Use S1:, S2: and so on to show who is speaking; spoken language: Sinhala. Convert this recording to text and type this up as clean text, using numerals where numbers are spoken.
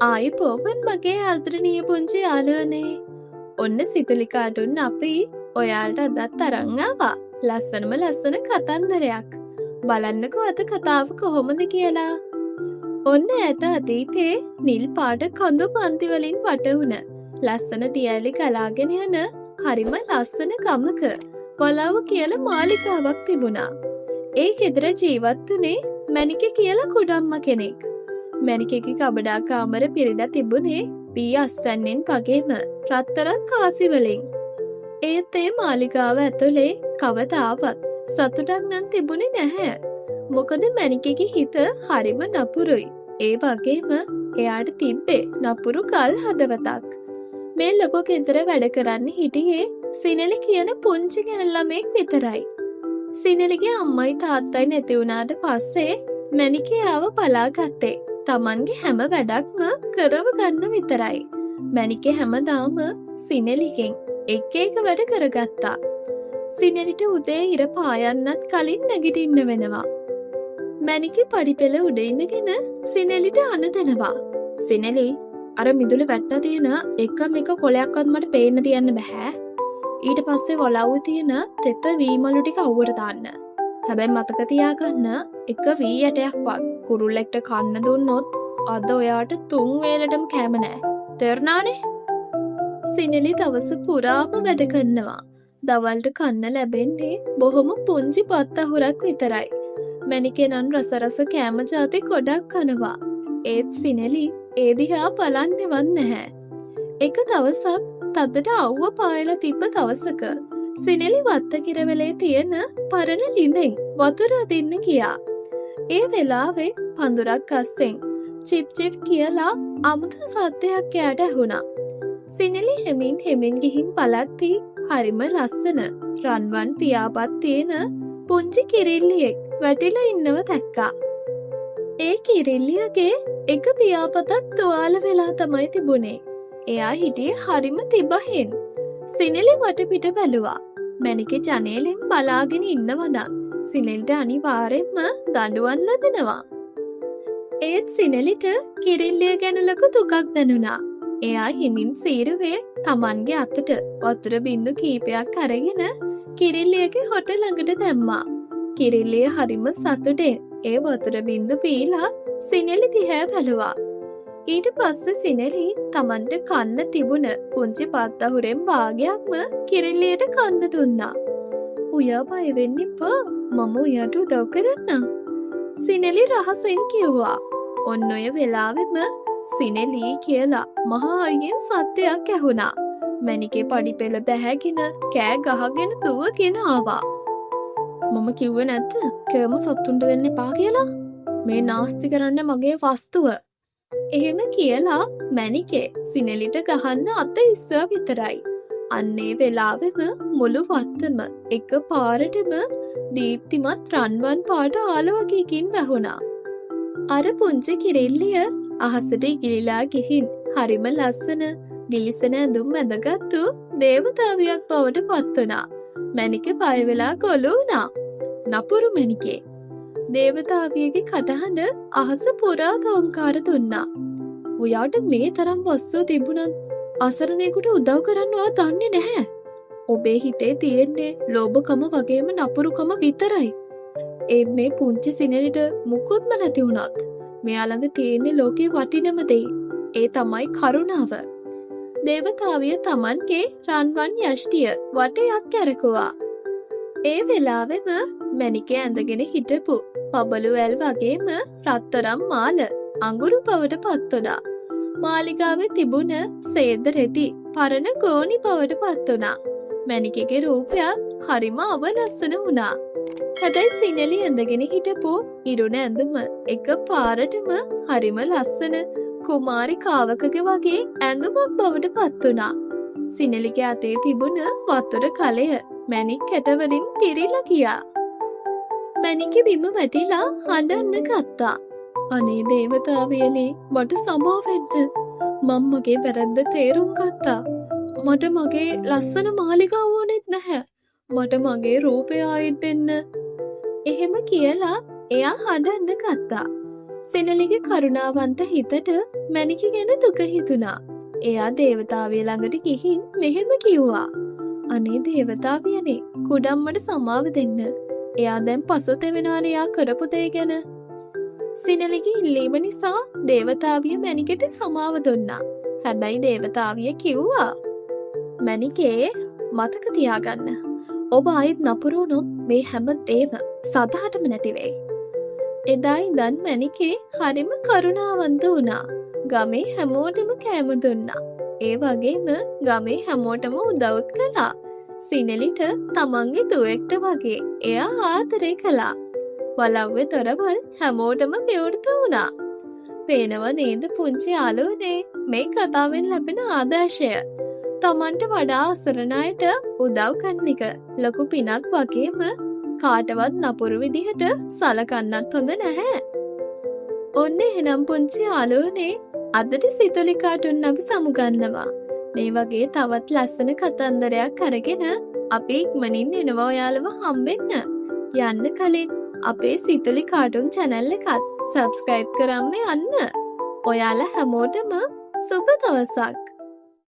S1: ආයිබෝවන් මගේ ආදරණීය පුංචි යාළුවනේ. ඔන්න සිතුලි කාටුන් අපි ඔයාලට අදත් අරන් ආවා. ලස්සනම ලස්සන කතන්දරයක්. බලන්නකෝ අද කතාව කොහොමද කියලා. ඔන්න ඈත අතීතේ නිල් පාට කඳු පන්ති වලින් වටවුන ලස්සන දියැලි ගලාගෙන යන හරිම ලස්සන ගමක වලාව කියලා මාලිගාවක් තිබුණා. ඒ ගෙදර ජීවත් වුණේ මැනික කියලා කුඩම්ම කෙනෙක්. මැනිකගේ කබඩා කාමර පිරීලා තිබුණේ පී අස්වැන්නෙන් වගේම රත්තරන් කාසි වලින්. ඒත් ඒ මාලිගාව ඇතුලේ කවදාවත් සතුටක් නම් තිබුණේ නැහැ. මොකද මැනිකගේ හිත හරිම නපුරුයි. ඒ වගේම එයාට තිබ්බේ නපුරු කල් හදවතක්. මේ ලොකෝ ගෙදර වැඩ කරන්න හිටියේ සිනලි කියන පුංචි ළමෙක් විතරයි. සිනලිගේ අම්මයි තාත්තයි නැති වුණාට පස්සේ මැනිකේ ආව බලාගත්තේ තමන්ගේ හැම වැඩක්ම කරව ගන්න විතරයි. මැනිකේ හැමදාම සිනලිගෙන් එක එක වැඩ කරගත්තා. සිනලිට උදේ ඉර පායන්නත් කලින් නැගිටින්න වෙනවා. මැනිකේ පඩිපෙළ උඩ ඉඳගෙන සිනලිට අනදනවා. සිනලි, අර මිදුලේ වැටලා තියෙන එකම එක කොලයක්වත් මට පේන්න තියන්න බෑ. ඊට පස්සේ වලව්වේ තියෙන තෙත වී මලු ටික අවුවට දාන්න. හැබැයි මතක තියාගන්න, එක වී යටයක්වත් කුරුල්ලෙක්ට කන්න දුන්නොත් අද ඔයාට 3 වේලටම කැම නෑ. තේරුණානේ? සිනලි දවස පුරාම වැඩ කරනවා. දවල්ට කන්න ලැබෙන්නේ බොහොම පුංචි පත් අහුරක් විතරයි. මැනිකේ නම් රස කෑම જાති ගොඩක් කනවා. ඒත් සිනලි ඒ දිහා බලන්නේවත් නැහැ. එක දවසක් තද්දට අවුව පායලා තිබ්බ දවසක සිනලි වත්තකිරවලේ තියෙන පරණ ලිඳෙන් වතුර අදින්න ගියා. ඒ වෙලාවේ පඳුරක් අස්සෙන් චිප් චිප් කියලා අමුතු සද්දයක් එයාට ඇහුණා. සිනලි හෙමින් ගිහින් බලද්දී හරිම ලස්සන රන්වන් පියාපත් තියෙන පුංචි කිරිල්ලියෙක් වැටිලා ඉන්නව දැක්කා. ඒ කිරිල්ලියගේ එක පියාපතක් තුවාල වෙලා තමයි තිබුණේ. එයා හිටියේ හරිම තිබහෙන්. සිනලි වටපිට බැලුවා. මැනිකේ ජනේලෙන් බලාගෙන ඉන්නවනම් සිනලිට අනිවාර්යෙන්ම දඬුවම් ලැබෙනවා. ඒත් සිනලිට කිරිල්ලිය ගැන ලොකු දුකක් දැනුණා. එයා හිමින් සීරුවේ තමන්ගේ අතට වතුර බින්දු කීපයක් අරගෙන කිරිල්ලියගේ හොට ළඟට දැම්මා. කිරිල්ලිය හරිම සතුටෙන් ඒ වතුර බින්දු පීලා සිනලි දිහා බැලුවා. ඊට පස්සේ සිනලි තමන්ට කන්න තිබුණ පුංචි පත් අහුරෙන් භාගයක්ම කිරිල්ලියට කන්න දුන්නා. "උයා බය වෙන්න එපා. මම උයාට උදව් කරන්නම්." සිනලි රහසෙන් කිව්වා. ඔන්න ඔය වෙලාවෙම සිනලි කියලා මහා අයියෙන් සත්‍යයක් ඇහුණා. මැනිකේ පඩිපෙළ දැහැගෙන කෑ ගහගෙන දුවගෙන ආවා. "මම කිව්වේ නැද්ද කෑම සතුන්ට දෙන්න එපා කියලා? මේ නාස්ති කරන්න මගේ වස්තුව." එහෙම කියලා මැනිකේ සිනලිට ගහන්න අත ඉස්සුවා විතරයි. අන්නේ වෙලාවෙම මුළු වත්තම එක පාරටම දීප්තිමත් රන්වන් පාට ආලෝකයකින් වැහුණා. අර පුංචි කිරිල්ලිය අහසට ඉගිලිලා ගිහින් හරිම ලස්සන දිලිසෙන ඇඳුම් ඇඳගත්තු දේවතාවියක් බවට පත් වුණා. මැනිකේ බය වෙලා ගොළු වුණා. නපුරු මැනිකේ. දේවතාවියගේ කටහඬ අහස පුරා තෝංකාර දුන්නා. "ඔයාට මේ තරම් වස්තු තිබුණත් අසරණයෙකුට උදව් කරන්න ඔයා දන්නේ නැහැ. ඔබේ හිතේ තියෙන්නේ ලෝභකම වගේම නපුරුකම විතරයි. ඒ මේ පුංචි සිනලිට මුකුත්ම නැති වුණත් මෙයා ළඟ තියෙන්නේ ලෝකේ වටිනම දේ. ඒ තමයි කරුණාව." දේවතාවිය තමන්ගේ රන්වන් යෂ්ටිය වටයක් කැරකුවා. ඒ වෙලාවෙම මැනිකේ ඇඳගෙන හිටපු පබළු වැල් වගේම රත්තරම් මාල අඟුරු බවට පත් වුණා. මාලිගාවේ තිබුණ සේද රෙදි පරණ ගෝණි බවට පත් වුණා. මැනිකේගේ රූපයත් හරිම අවලස්සන වුණා. හැබැයි සිනලි ඇඳගෙන හිටපු ඉරුණ ඇඳුම එක පාරටම හරිම ලස්සන කුමාරිකාවකගේ වගේ ඇඳුමක් බවට පත් වුණා. සිනලිගේ අතේ තිබුණ වතුර කලය මැණික් කැටවලින් පිරීලා ගියා. මැනිකේ බිම වැටිලා හඬන්න ගත්තා. "අනේ දේවතාවියනේ, මට සමා වෙන්න. මම මගේ වැරද්ද තේරුම් ගත්තා. මට මගේ ලස්සන මාලිගාව ඕනෙත් නැහැ. මට මගේ රූපය ආයෙත් දෙන්න." එහෙම කියලා එයා හඬන්න ගත්තා. සිනලිගේ කරුණාවන්ත හිතට මැනික ගැන දුක හිතුණා. එයා දේවතාවිය ළඟට ගිහින් මෙහෙම කිව්වා. අනේ දේවතාවියනේ, කුඩම්මට සමාව දෙන්න. එයා දැන් පසුතැවෙනවානේ එයා කරපු දේ ගැන. සිනලිගේ ඉල්ලීම නිසා දේවතාවිය මැනිකට සමාව දුන්නා. හැබැයි දේවතාවිය කිව්වා, මැනිකේ මතක තියාගන්න. ඔබ ආයෙත් නපුරු වුණොත් මේ හැම දේම සදහටම නැති වෙයි. එදා ඉඳන් මැනිකේ හරිම කරුණාවන්ත වුණා. ගමේ හැමෝටම කෑම දුන්නා. ඒ වගේම ගමේ හැමෝටම උදව්ත් කළා. සිනලිට තමන්ගේ දුවෙක්ට වගේ එයා ආදරේ කළා. වලව්වේ දොරවල් හැමෝටම විවෘත වුණා. පේනව නේද පුංචි යාළුවනේ මේ කතාවෙන් ලැබෙන ආදර්ශය? තමන්ට වඩා අසරණ අයට උදව් කරන එක ලොකු පිනක් වගේම කාටවත් නපුරු විදිහට සලකන්නත් හොඳ නැහැ. ඔන්න එහෙනම් පුංචි යාළුවනේ, අදට සිතුලි කාටුන් අපි සමුගන්නවා. මේ වගේ තවත් ලස්සන කතන්දරයක් අරගෙන අපි ඉක්මනින් එනවා ඔයාලව හම්බෙන්න. යන්න කලින් අපේ සිතුලි කාටුන් channel එකත් subscribe කරන්න යන්න. ඔයාලා හැමෝටම සුබ දවසක්.